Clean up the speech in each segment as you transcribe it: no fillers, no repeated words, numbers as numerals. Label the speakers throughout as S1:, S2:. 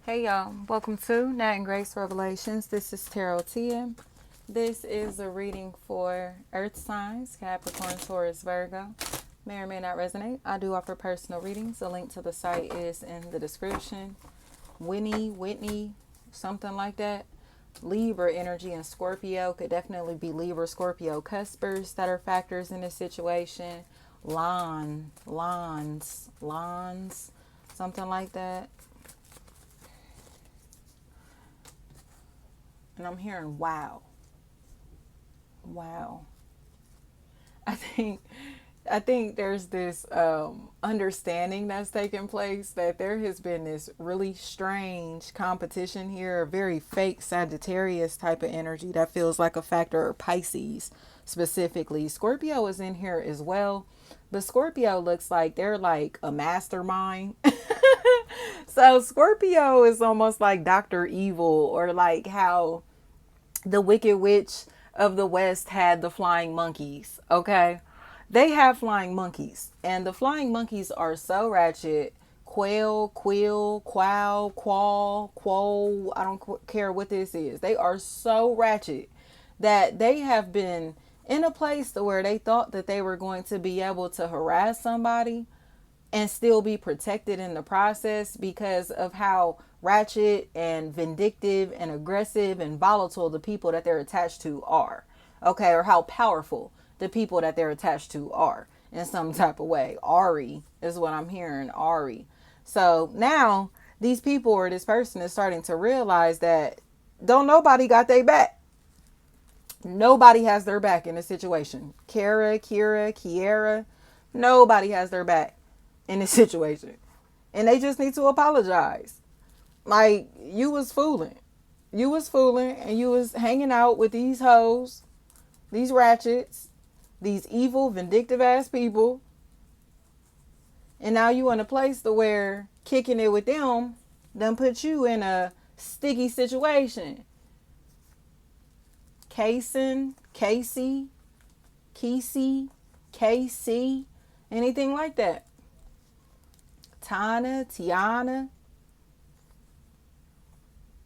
S1: Hey y'all, welcome to Nat and Grace Revelations. This is Tarot Tia. This is a reading for Earth signs, Capricorn, Taurus, Virgo. May or may not resonate. I do offer personal readings. The link to the site is in the description. Whitney, something like that. Libra energy and Scorpio could definitely be Libra, Scorpio cuspers that are factors in this situation. Lawns, something like that. And I'm hearing wow. I think I think there's this understanding that's taking place that there has been this really strange competition here, a very fake Sagittarius type of energy that feels like a factor, or Pisces specifically. Scorpio is in here as well, but Scorpio looks like they're like a mastermind. So Scorpio is almost like Dr. Evil, or like how the Wicked Witch of the West had the flying monkeys. Okay. They have flying monkeys, and the flying monkeys are so ratchet. Quail, quill, quow, qual, quo. I don't care what this is. They are so ratchet that they have been in a place to where they thought that they were going to be able to harass somebody and still be protected in the process because of how ratchet and vindictive and aggressive and volatile the people that they're attached to are. Okay, or how powerful the people that they're attached to are in some type of way. Ari is what I'm hearing. Ari. So now these people, or this person, is starting to realize that don't nobody got their back. Nobody has their back in this situation. Kiera, nobody has their back in this situation. And they just need to apologize. Like, you was fooling. You was fooling, and you was hanging out with these hoes, these ratchets, these evil, vindictive ass people. And now you in a place to where kicking it with them done put you in a sticky situation. Casey, KC, anything like that. Tiana.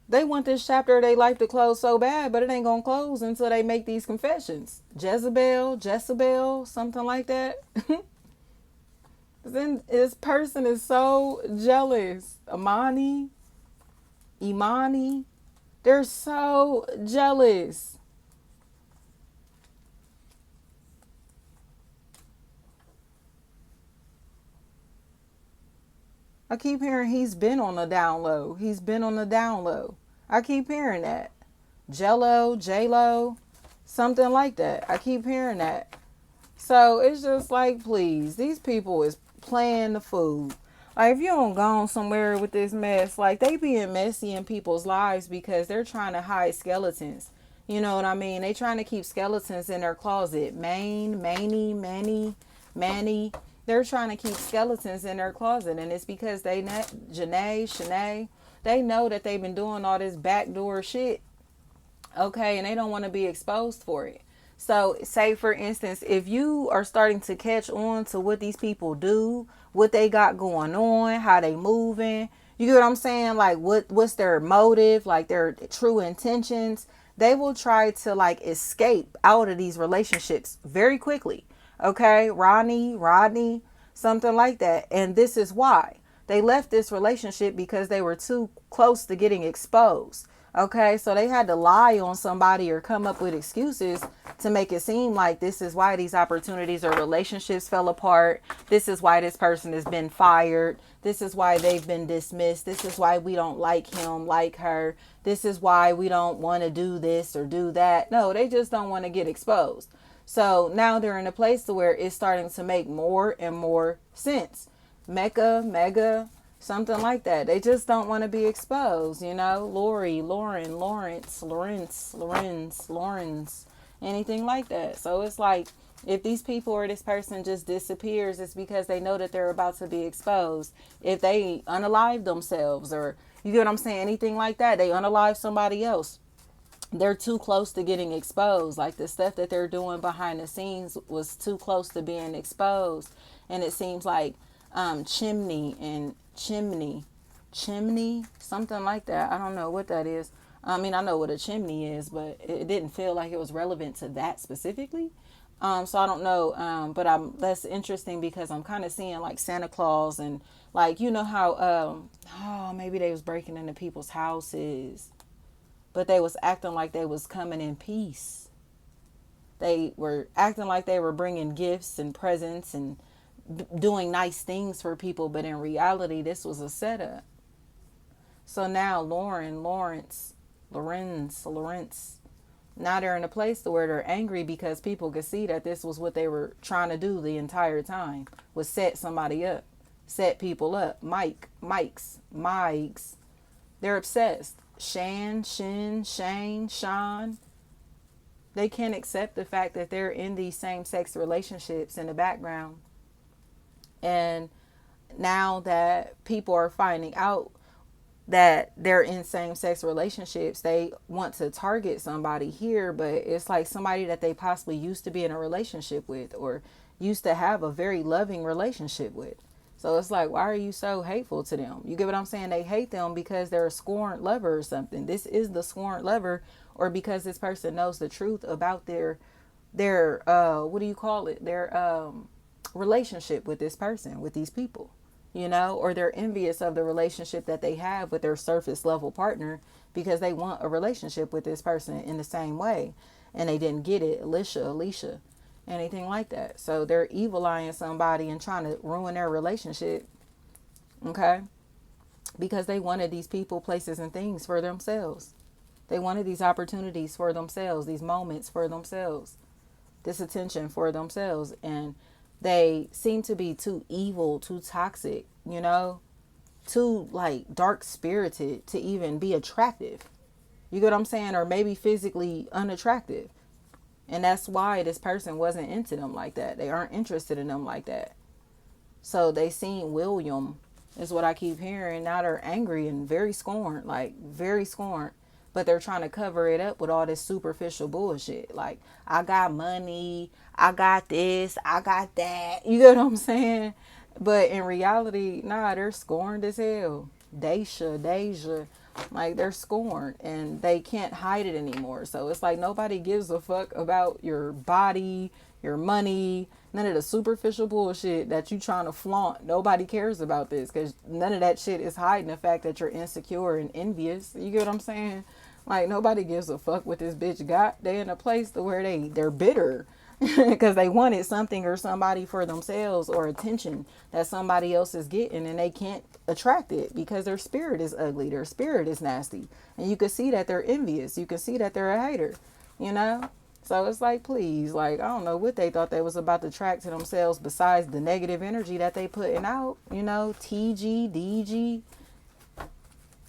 S1: They want this chapter of their life to close so bad, but it ain't gonna close until they make these confessions. Jezebel, something like that. Then this person is so jealous. Imani, they're so jealous. I keep hearing he's been on the down low. I keep hearing that. J-Lo, something like that. I keep hearing that. So it's just like, please, these people is playing the fool. Like, if you don't go on somewhere with this mess, like, they being messy in people's lives because they're trying to hide skeletons. You know what I mean? They trying to keep skeletons in their closet. Manny. They're trying to keep skeletons in their closet. And it's because Shanae, they know that they've been doing all this backdoor shit. Okay, and they don't want to be exposed for it. So, say for instance, if you are starting to catch on to what these people do, what they got going on, how they moving, you get what I'm saying? Like, what's their motive, like their true intentions? They will try to like escape out of these relationships very quickly. Okay, Rodney, something like that. And this is why they left this relationship, because they were too close to getting exposed. Okay, so they had to lie on somebody or come up with excuses to make it seem like this is why these opportunities or relationships fell apart. This is why this person has been fired. This is why they've been dismissed. This is why we don't like him, like her. This is why we don't want to do this or do that. No, they just don't want to get exposed. So now they're in a place to where it's starting to make more and more sense. Mega, something like that. They just don't want to be exposed, you know. Lawrence, anything like that. So it's like, if these people or this person just disappears, it's because they know that they're about to be exposed. If they unalive themselves, or you get what I'm saying, anything like that, they unalive somebody else, they're too close to getting exposed. Like, the stuff that they're doing behind the scenes was too close to being exposed. And it seems like chimney chimney, something like that. I don't know what that is. I mean, I know what a chimney is, but it didn't feel like it was relevant to that specifically. So I don't know. But that's interesting because I'm kind of seeing like Santa Claus and like you know how oh maybe they was breaking into people's houses, but they was acting like they was coming in peace. They were acting like they were bringing gifts and presents and doing nice things for people, but in reality, this was a setup. So now Lawrence, now they're in a place where they're angry because people could see that this was what they were trying to do the entire time, was set somebody up, set people up. Mikes. They're obsessed. Shane, Sean. They can't accept the fact that they're in these same sex relationships in the background. And now that people are finding out that they're in same sex relationships, they want to target somebody here, but it's like somebody that they possibly used to be in a relationship with or used to have a very loving relationship with. So it's like, why are you so hateful to them? You get what I'm saying? They hate them because they're a scorned lover or something. This is the scorned lover, or because this person knows the truth about their what do you call it? Their relationship with this person, with these people, you know, or they're envious of the relationship that they have with their surface level partner because they want a relationship with this person in the same way and they didn't get it. Alicia, anything like that. So they're evil eyeing somebody and trying to ruin their relationship, okay? Because they wanted these people, places, and things for themselves. They wanted these opportunities for themselves, these moments for themselves, this attention for themselves. And they seem to be too evil, too toxic, you know, too like dark spirited to even be attractive. You get what I'm saying? Or maybe physically unattractive. And that's why this person wasn't into them like that. They aren't interested in them like that. So they seen William, is what I keep hearing. Now they're angry and very scorned, like very scorned. But they're trying to cover it up with all this superficial bullshit. Like, I got money, I got this, I got that. You get what I'm saying? But in reality, nah, they're scorned as hell. Deja. Like, they're scorned and they can't hide it anymore. So it's like nobody gives a fuck about your body, your money, none of the superficial bullshit that you trying to flaunt. Nobody cares about this because none of that shit is hiding the fact that you're insecure and envious. You get what I'm saying? Like, nobody gives a fuck what this bitch got. They in a place to where they're bitter because they wanted something or somebody for themselves or attention that somebody else is getting and they can't attract it because their spirit is ugly, their spirit is nasty, and you can see that they're envious, you can see that they're a hater, you know. So it's like, please, like, I don't know what they thought they was about to attract to themselves besides the negative energy that they putting out, you know. TG, DG,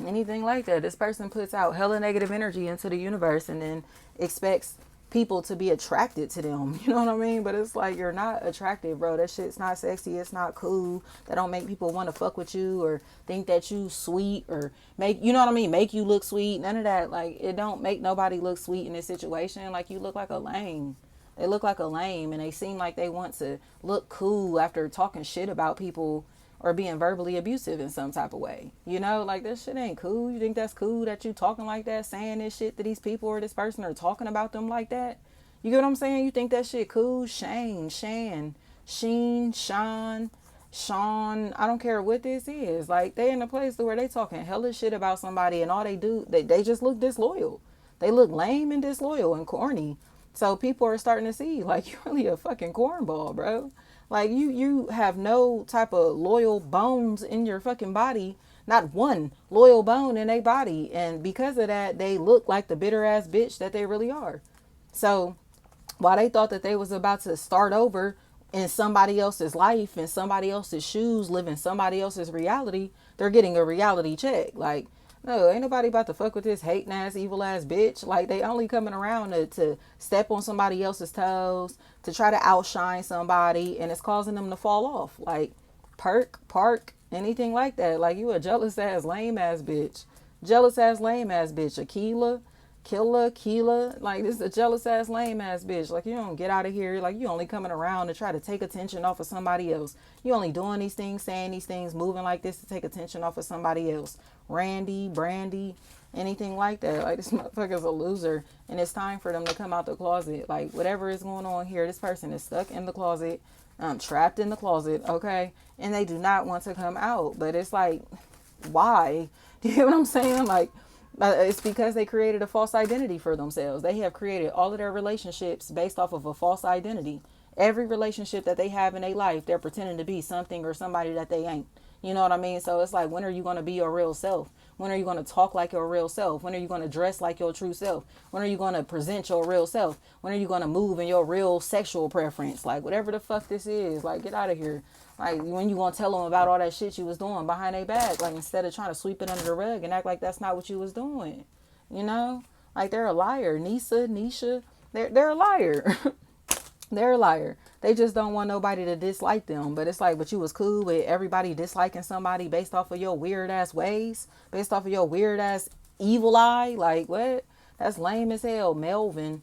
S1: anything like that. This person puts out hella negative energy into the universe and then expects people to be attracted to them. You know what I mean? But it's like, you're not attractive, bro. That shit's not sexy. It's not cool. That don't make people want to fuck with you or think that you sweet or make, you know what I mean? Make you look sweet. None of that. Like, it don't make nobody look sweet in this situation. Like, you look like a lame. They look like a lame and they seem like they want to look cool after talking shit about people or being verbally abusive in some type of way. You know, like, this shit ain't cool. You think that's cool that you talking like that, saying this shit to these people or this person or talking about them like that? You get what I'm saying? You think that shit cool? Sheen, Sean, I don't care what this is. Like, they in a place where they talking hella shit about somebody and all they do, they just look disloyal. They look lame and disloyal and corny. So people are starting to see, like, you're really a fucking cornball, bro. Like, you have no type of loyal bones in your fucking body. Not one loyal bone in their body. And because of that, they look like the bitter ass bitch that they really are. So while they thought that they was about to start over in somebody else's life, in somebody else's shoes, living somebody else's reality, they're getting a reality check. Like, no, ain't nobody about to fuck with this hating ass, evil ass bitch. Like, they only coming around to step on somebody else's toes, to try to outshine somebody, and it's causing them to fall off. Like, park, anything like that. Like, you a jealous ass, lame ass bitch. Jealous ass, lame ass bitch. Aquila, Keela. Like, this is a jealous ass, lame ass bitch. Like, you don't get out of here. Like, you only coming around to try to take attention off of somebody else. You only doing these things, saying these things, moving like this to take attention off of somebody else. Randy, Brandy, anything like that. Like, this motherfucker's a loser. And it's time for them to come out the closet. Like, whatever is going on here, this person is stuck in the closet, trapped in the closet, okay? And they do not want to come out. But it's like, why? Do you get what I'm saying? Like, it's because they created a false identity for themselves. They have created all of their relationships based off of a false identity. Every relationship that they have in their life, they're pretending to be something or somebody that they ain't. You know what I mean? So it's like, when are you going to be your real self? When are you going to talk like your real self? When are you going to dress like your true self? When are you going to present your real self? When are you going to move in your real sexual preference? Like, whatever the fuck this is, like, get out of here. Like, when you gonna tell them about all that shit you was doing behind their back? Like, instead of trying to sweep it under the rug and act like that's not what you was doing. You know? Like, they're a liar. Nisha, they're a liar. They're a liar. They just don't want nobody to dislike them. But it's like, but you was cool with everybody disliking somebody based off of your weird ass ways, based off of your weird ass evil eye. Like, what? That's lame as hell. Melv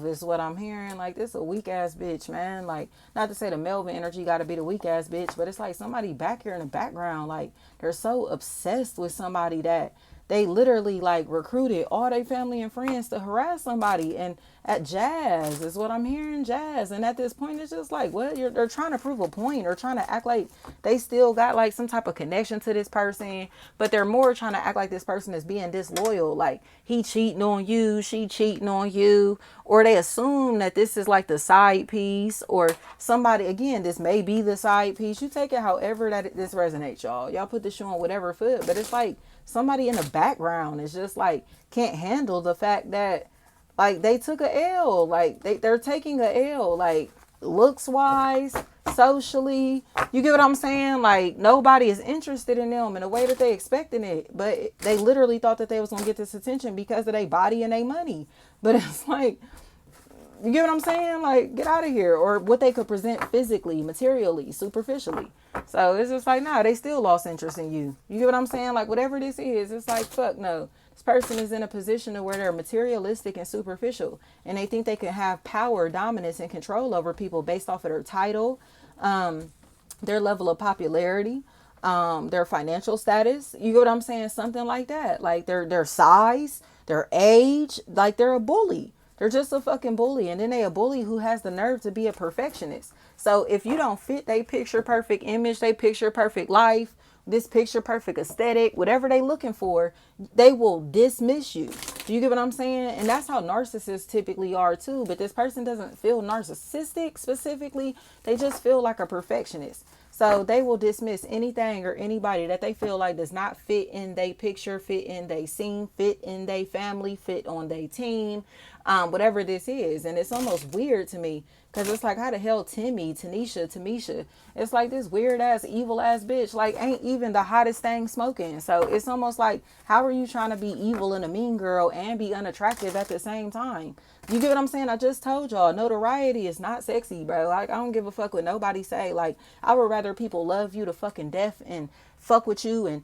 S1: is what I'm hearing. Like, this a weak ass bitch, man. Like, not to say the Melvin energy gotta be the weak ass bitch, but it's like somebody back here in the background, like, they're so obsessed with somebody that they literally like recruited all their family and friends to harass somebody. And at Jazz is what I'm hearing, Jazz. And at this point, it's just like, what? They're trying to prove a point or trying to act like they still got like some type of connection to this person, but they're more trying to act like this person is being disloyal. Like, he cheating on you, she cheating on you, or they assume that this is like the side piece, or somebody, again, this may be the side piece. You take it however that this resonates, y'all. Y'all put this shoe on whatever foot, but it's like somebody in the background is just like can't handle the fact that like they took a L, like they're taking a L, like looks wise, socially. You get what I'm saying? Like, nobody is interested in them in the way that they expecting it, but they literally thought that they was gonna get this attention because of their body and their money. But it's like, you get what I'm saying? Like, get out of here. Or what they could present physically, materially, superficially. So it's just like, nah, they still lost interest in you. You get what I'm saying? Like, whatever this is, it's like, fuck no. This person is in a position to where they're materialistic and superficial. And they think they can have power, dominance, and control over people based off of their title, their level of popularity, their financial status. You get what I'm saying? Something like that. Like, their size, their age, like they're a bully. They're just a fucking bully. And then they a bully who has the nerve to be a perfectionist. So if you don't fit they picture perfect image, they picture perfect life, this picture perfect aesthetic, whatever they looking for, they will dismiss you. Do you get what I'm saying? And that's how narcissists typically are too. But this person doesn't feel narcissistic specifically. They just feel like a perfectionist. So they will dismiss anything or anybody that they feel like does not fit in their picture, fit in their scene, fit in their family, fit on their team, whatever this is. And it's almost weird to me because it's like, how the hell Tamisha, it's like this weird ass, evil ass bitch, like ain't even the hottest thing smoking. So it's almost like, how are you trying to be evil and a mean girl and be unattractive at the same time? You get what I'm saying? I just told y'all, notoriety is not sexy, bro. Like, I don't give a fuck what nobody say. Like, I would rather people love you to fucking death and fuck with you and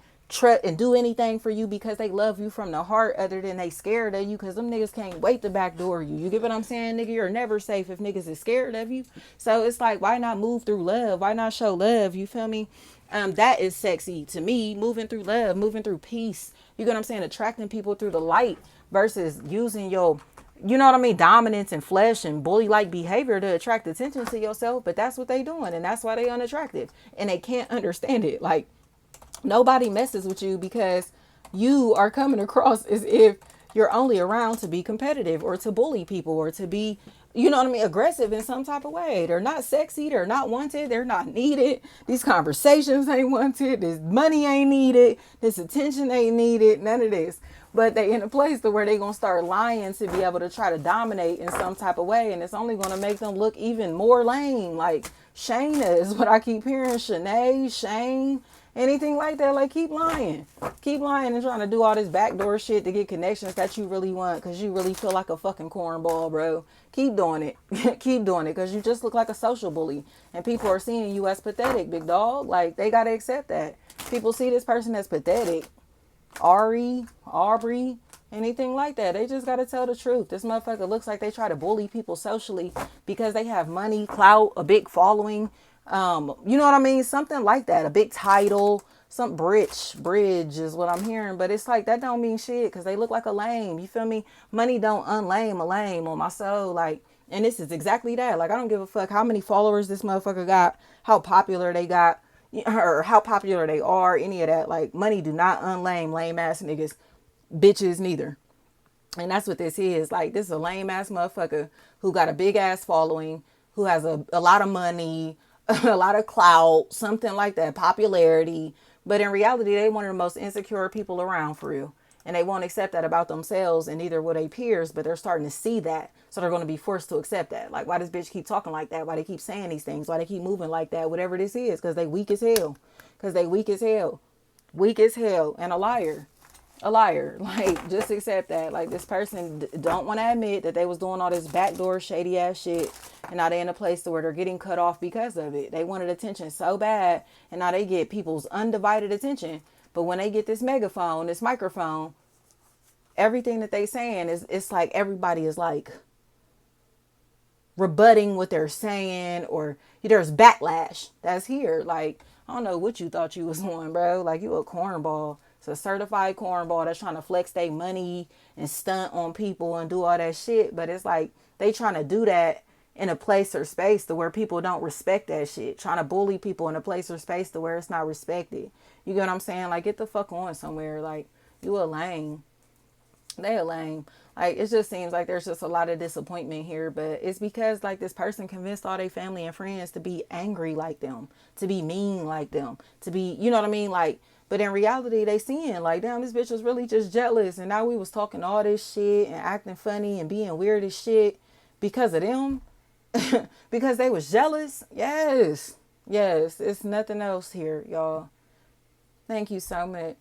S1: do anything for you because they love you from the heart, other than they scared of you because them niggas can't wait to backdoor you. You get what I'm saying, nigga? You're never safe if niggas is scared of you. So it's like, why not move through love? Why not show love? You feel me? That is sexy to me. Moving through love, moving through peace. You get what I'm saying? Attracting people through the light versus using your, you know what I mean, dominance and flesh and bully-like behavior to attract attention to yourself. But that's what they doing, and that's why they unattractive, and they can't understand it. Like, nobody messes with you because you are coming across as if you're only around to be competitive or to bully people or to be, you know what I mean, aggressive in some type of way. They're not sexy. They're not wanted. They're not needed. These conversations ain't wanted. This money ain't needed. This attention ain't needed. None of this. But they in a place to where they going to start lying to be able to try to dominate in some type of way. And it's only going to make them look even more lame. Like Shayna is what I keep hearing. Shanae, Shane, anything like that. Like, keep lying. Keep lying and trying to do all this backdoor shit to get connections that you really want because you really feel like a fucking cornball, bro. Keep doing it. Keep doing it because you just look like a social bully. And people are seeing you as pathetic, big dog. Like, they got to accept that. People see this person as pathetic. Aubrey, anything like that. They just gotta tell the truth. This motherfucker looks like they try to bully people socially because they have money, clout, a big following. You know what I mean? Something like that. A big title, some bridge is what I'm hearing. But it's like that don't mean shit because they look like a lame. You feel me? Money don't unlame a lame on my soul. Like, and this is exactly that. Like, I don't give a fuck how many followers this motherfucker got, how popular they got, or how popular they are, any of that. Like, money do not unlame lame ass niggas, bitches neither. And that's what this is. Like, this is a lame ass motherfucker who got a big ass following, who has a lot of money, a lot of clout, something like that, popularity. But in reality, they one of the most insecure people around for real. And they won't accept that about themselves, and neither will their peers, but they're starting to see that. So they're going to be forced to accept that. Like, why does bitch keep talking like that? Why they keep saying these things? Why they keep moving like that? Whatever this is. Because they weak as hell. Because they weak as hell. Weak as hell. And a liar. A liar. Like, just accept that. Like, this person don't want to admit that they was doing all this backdoor shady ass shit, and now they in a place to where they're getting cut off because of it. They wanted attention so bad, and now they get people's undivided attention. But when they get this megaphone, this microphone, everything that they saying is, it's like everybody is like rebutting what they're saying, or there's backlash that's here. Like, I don't know what you thought you was on, bro. Like, you a cornball. It's a certified cornball that's trying to flex their money and stunt on people and do all that shit. But it's like they trying to do that in a place or space to where people don't respect that shit. Trying to bully people in a place or space to where it's not respected. You get what I'm saying? Like, get the fuck on somewhere. Like, you a lame. They a lame. Like, it just seems like there's just a lot of disappointment here, but it's because like this person convinced all their family and friends to be angry like them, to be mean like them, to be, you know what I mean? Like, but in reality, they seeing like, damn, this bitch was really just jealous, and now we was talking all this shit and acting funny and being weird as shit because of them, because they was jealous. Yes, yes, it's nothing else here, y'all. Thank you so much.